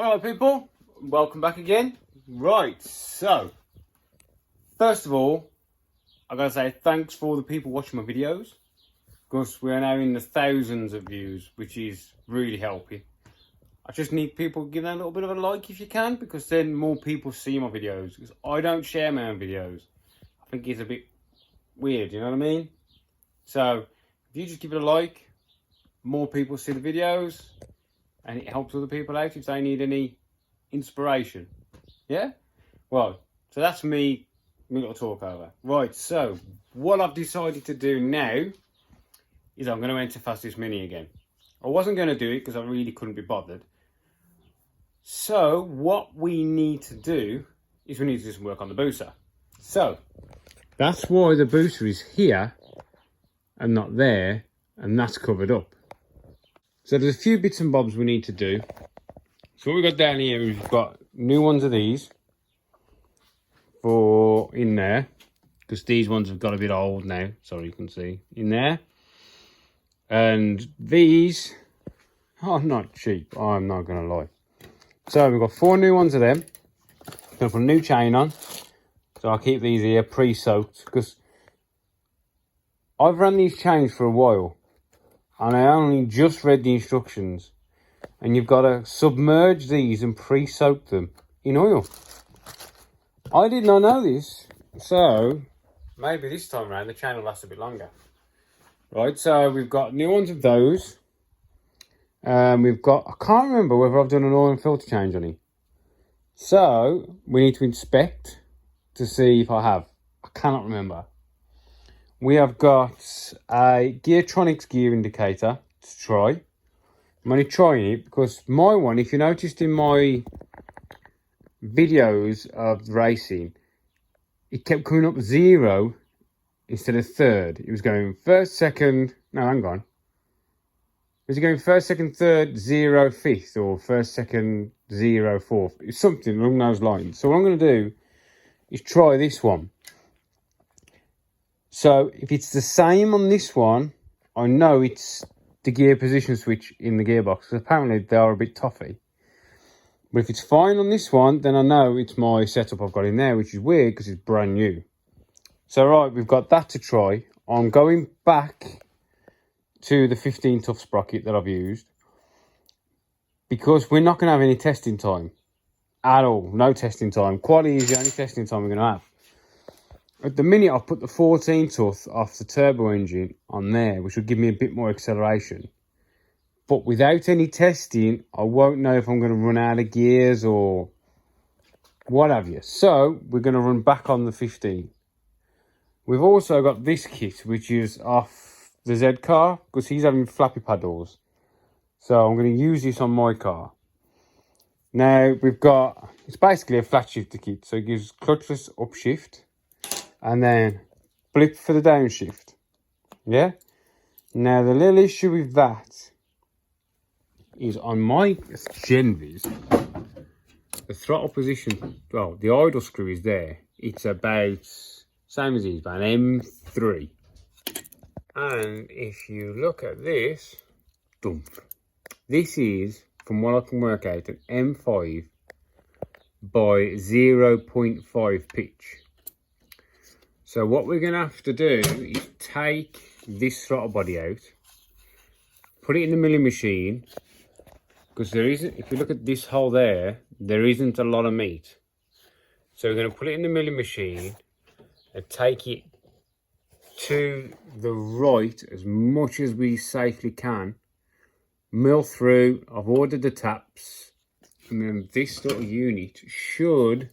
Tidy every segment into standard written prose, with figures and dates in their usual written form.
Alright people, welcome back again. Right, so first of all, I gotta say thanks for all the people watching my videos, because we're now in the thousands of views, which is really helping. I just need people to give that a little bit of a like if you can, because then more people see my videos, because I don't share my own videos. I think it's a bit weird, you know what I mean? So if you just give it a like, more people see the videos, and it helps other people out if they need any inspiration. Yeah? Well, so that's me little talk over. Right, so what I've decided to do now is I'm going to enter Fastest Mini again. I wasn't going to do it because I really couldn't be bothered. So what we need to do is we need to do some work on the busa. So that's why the busa is here and not there, and that's covered up. So there's a few bits and bobs we need to do. So what we've got down here is we've got new ones of these for in there, because these ones have got a bit old now. Sorry, you can see in there. And these are not cheap, I'm not going to lie. So we've got 4 new ones of them. Gonna put a new chain on. So I'll keep these here pre-soaked, because I've run these chains for a while. And I only just read the instructions. And you've got to submerge these and pre-soak them in oil. I did not know this. So maybe this time around the chain will last a bit longer. Right, so we've got new ones of those. We've got, I can't remember whether I've done an oil and filter change on it. So we need to inspect to see if I have. I cannot remember. We have got a Geartronics gear indicator to try. I'm only trying it because my one, if you noticed in my videos of racing, it kept coming up 0 instead of third. It was going first, second, no, hang on. Was it going first, second, third, 0, fifth, or first, second, 0, fourth? It's something along those lines. So what I'm going to do is try this one. So if it's the same on this one, I know it's the gear position switch in the gearbox, because apparently they are a bit toffee. But if it's fine on this one, then I know it's my setup I've got in there, which is weird because it's brand new. So right, we've got that to try. I'm going back to the 15 tough sprocket that I've used, because we're not going to have any testing time at all. No testing time. Quality is the only testing time we're going to have. At the minute, I've put the 14 tooth off the turbo engine on there, which will give me a bit more acceleration. But without any testing, I won't know if I'm going to run out of gears or what have you. So we're going to run back on the 15. We've also got this kit, which is off the Z car, because he's having flappy paddles. So I'm going to use this on my car. Now we've got, it's basically a flat shifter kit. So it gives clutchless upshift. And then blip for the downshift. Yeah? Now, the little issue with that is on my Genvis, the throttle position, well, the idle screw is there. It's about, same as these, about an M3. And if you look at this, dump. This is, from what I can work out, an M5 by 0.5 pitch. So what we're going to have to do is take this throttle body out, put it in the milling machine, because there isn't, if you look at this hole there, there isn't a lot of meat. So we're going to put it in the milling machine and take it to the right as much as we safely can, mill through. I've ordered the taps, and then this little unit should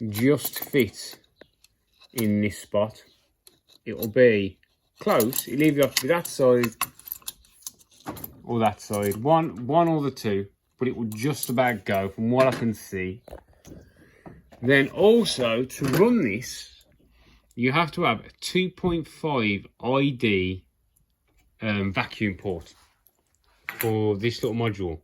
just fit in this spot. It will be close. It'll either have to be that side or that side, one or the two, but it will just about go from what I can see. Then also, to run this, you have to have a 2.5 ID vacuum port for this little module.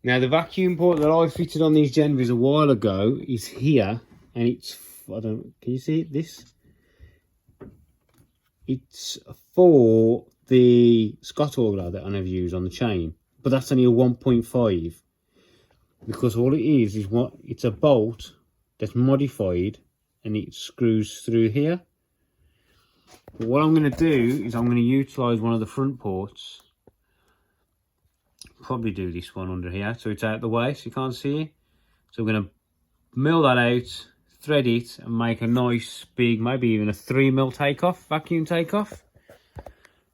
Now the vacuum port that I fitted on these Genvis a while ago is here, and it's, I don't, can you see it? This? It's for the Scott oiler that I never use on the chain, but that's only a 1.5. because all it is what it's a bolt that's modified and it screws through here. But what I'm going to do is I'm going to utilise one of the front ports. Probably do this one under here so it's out of the way so you can't see it. So we're going to mill that out, thread it and make a nice big, maybe even a 3mm takeoff, vacuum takeoff.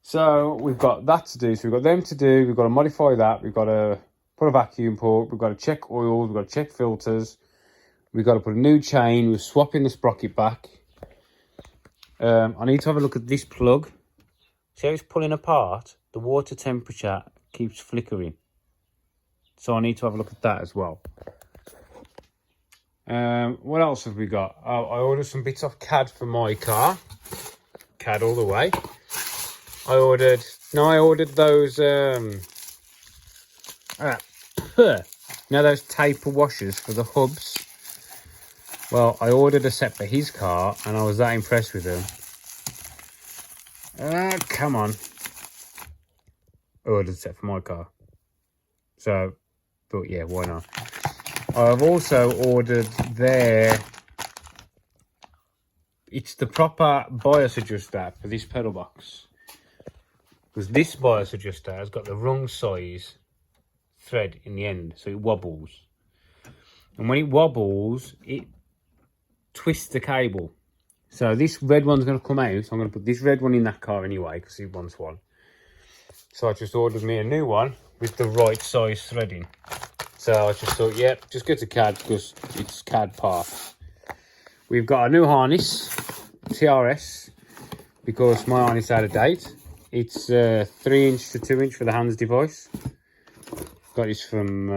So we've got that to do, so we've got them to do, we've got to modify that, we've got to put a vacuum port, we've got to check oils, we've got to check filters, we've got to put a new chain, we're swapping the sprocket back. I need to have a look at this plug. See how it's pulling apart? The water temperature keeps flickering. So I need to have a look at that as well. What else have we got? Oh, I ordered some bits off CAD for my car. CAD all the way. I ordered those those taper washers for the hubs. Well, I ordered a set for his car and I was that impressed with them. Come on. I ordered a set for my car. So, but yeah, why not? I've also ordered it's the proper bias adjuster for this pedal box. Because this bias adjuster has got the wrong size thread in the end, so it wobbles. And when it wobbles, it twists the cable. So this red one's going to come out. So I'm going to put this red one in that car anyway, because he wants one. So I just ordered me a new one with the right size threading. So I just thought, yeah, just get to CAD because it's CAD parts. We've got a new harness, TRS, because my harness is out of date. It's 3" to 2" for the hands device. Got this from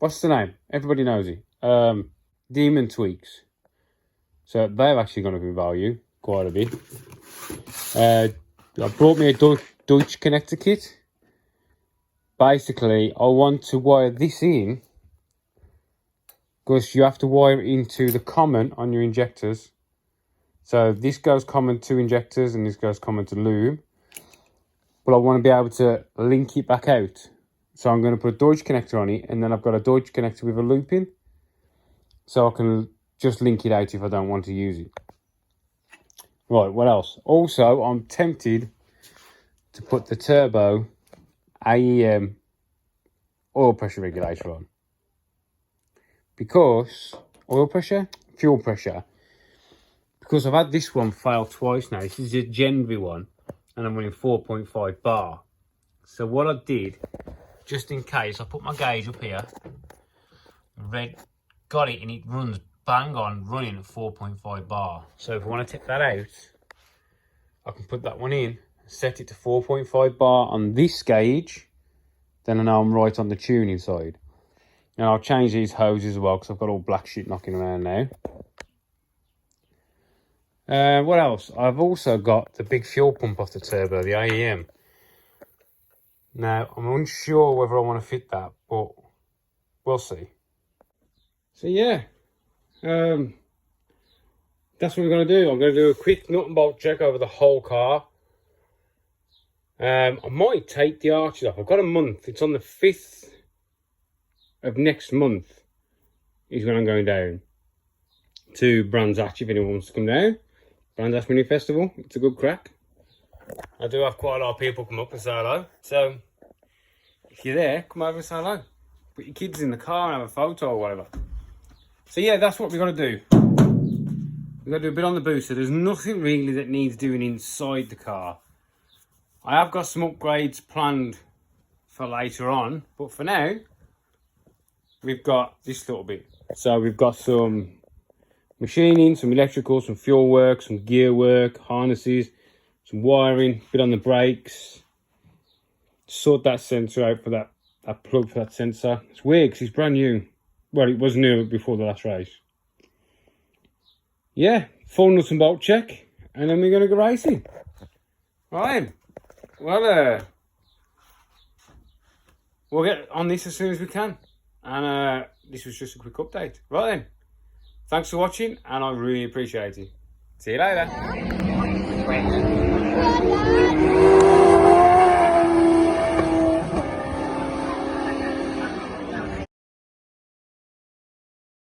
what's the name? Everybody knows it. Demon Tweaks. So they've actually gone up in value quite a bit. I brought me a Deutsch connector kit. Basically, I want to wire this in because you have to wire into the common on your injectors. So this goes common to injectors and this goes common to lube. But I want to be able to link it back out. So I'm going to put a Deutsch connector on it and then I've got a Deutsch connector with a loop in. So I can just link it out if I don't want to use it. Right, what else? Also, I'm tempted to put the turbo AEM oil pressure regulator on. Because, oil pressure? Fuel pressure. Because I've had this one fail twice now. This is a Gen V one. And I'm running 4.5 bar. So what I did, just in case, I put my gauge up here. Got it and it runs bang on running at 4.5 bar. So if I want to take that out, I can put that one in, set it to 4.5 bar on this gauge. Then I know I'm right on the tuning side. And I'll change these hoses as well because I've got all black shit knocking around now. What else? I've also got the big fuel pump off the turbo, the AEM. Now, I'm unsure whether I want to fit that, but we'll see. So yeah, that's what we're going to do. I'm going to do a quick nut and bolt check over the whole car. I might take the arches off. I've got a month. It's on the 5th of next month is when I'm going down to Brands Hatch if anyone wants to come down. Brands Hatch Mini Festival. It's a good crack. I do have quite a lot of people come up and say hello. So if you're there, come over and say hello. Put your kids in the car and have a photo or whatever. So yeah, that's what we're going to do. We're going to do a bit on the booster. There's nothing really that needs doing inside the car. I have got some upgrades planned for later on, but for now, we've got this little bit. So we've got some machining, some electrical, some fuel work, some gear work, harnesses, some wiring, bit on the brakes. Sort that sensor out for that plug for that sensor. It's weird because it's brand new. Well, it was new before the last race. Yeah, full nuts and bolt check, and then we're going to go racing. Right, well, we'll get on this as soon as we can. And this was just a quick update. Right then, thanks for watching, and I really appreciate it. See you later.